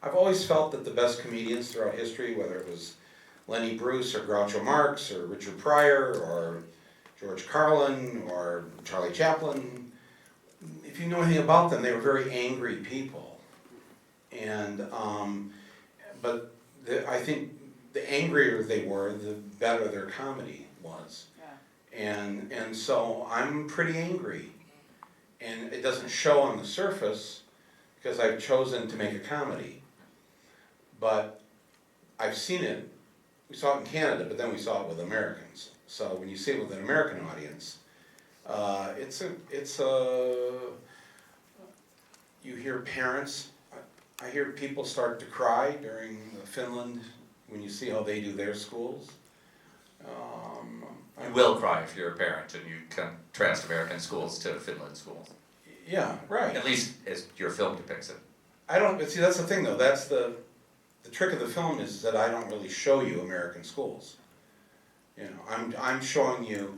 I've always felt that the best comedians throughout history, whether it was Lenny Bruce or Groucho Marx or Richard Pryor or George Carlin or Charlie Chaplin, if you know anything about them, they were very angry people. And, but I think the angrier they were, the better their comedy was. Yeah. And so I'm pretty angry. And it doesn't show on the surface because I've chosen to make a comedy. But I've seen it, we saw it in Canada, but then we saw it with Americans. So when you see it with an American audience, you hear parents, I hear people start to cry during Finland when you see how they do their schools. You will cry if you're a parent and you contrast American schools to Finland schools. Yeah, right. At least as your film depicts it. But see, that's the thing though, that's the trick of the film is that I don't really show you American schools. You know, I'm showing you,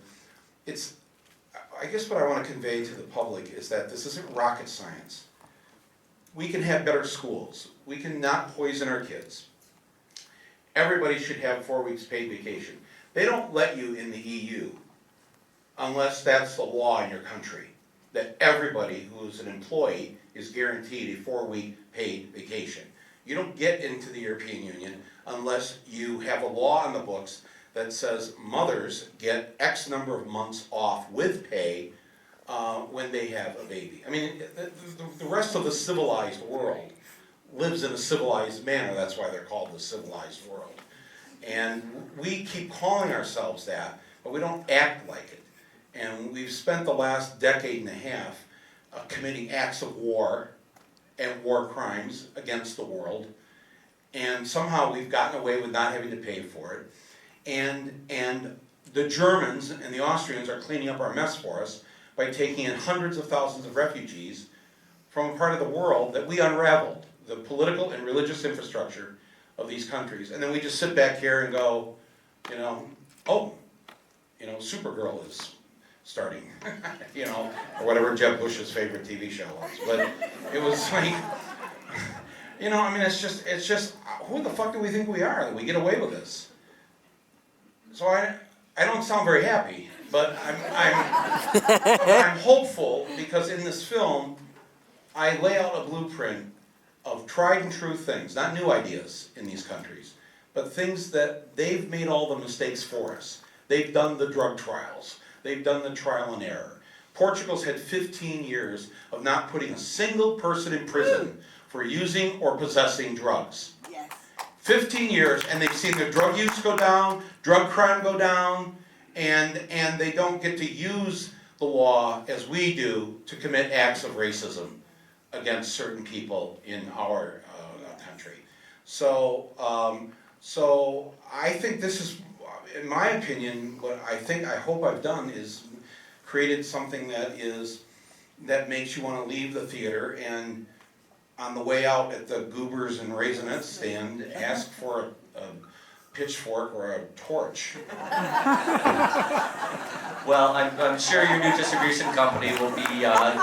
I guess what I want to convey to the public is that this isn't rocket science. We can have better schools. We can not poison our kids. Everybody should have 4 weeks paid vacation. They don't let you in the EU unless that's the law in your country, that everybody who's an employee is guaranteed a 4-week paid vacation. You don't get into the European Union unless you have a law on the books that says mothers get X number of months off with pay when they have a baby. I mean, the rest of the civilized world lives in a civilized manner. That's why they're called the civilized world. And we keep calling ourselves that, but we don't act like it. And we've spent the last decade and a half committing acts of war and war crimes against the world. And somehow we've gotten away with not having to pay for it. And the Germans and the Austrians are cleaning up our mess for us by taking in hundreds of thousands of refugees from a part of the world that we unraveled, the political and religious infrastructure of these countries. And then we just sit back here and go, you know, oh, you know, Supergirl is starting, you know, or whatever Jeb Bush's favorite TV show was. But it was like, you know, I mean, it's just, who the fuck do we think we are that we get away with this? So I don't sound very happy, but I'm hopeful because in this film, I lay out a blueprint of tried and true things, not new ideas in these countries, but things that they've made all the mistakes for us. They've done the drug trials. They've done the trial and error. Portugal's had 15 years of not putting a single person in prison for using or possessing drugs. Yes. 15 years, and they've seen their drug use go down, drug crime go down, and they don't get to use the law as we do to commit acts of racism against certain people in our country. So I think this is, in my opinion, what I hope I've done is created something that makes you want to leave the theater and on the way out at the Goobers and Raisinets stand, ask for a pitchfork or a torch. Well, I'm sure your new distribution company will be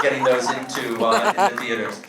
getting those into the theaters.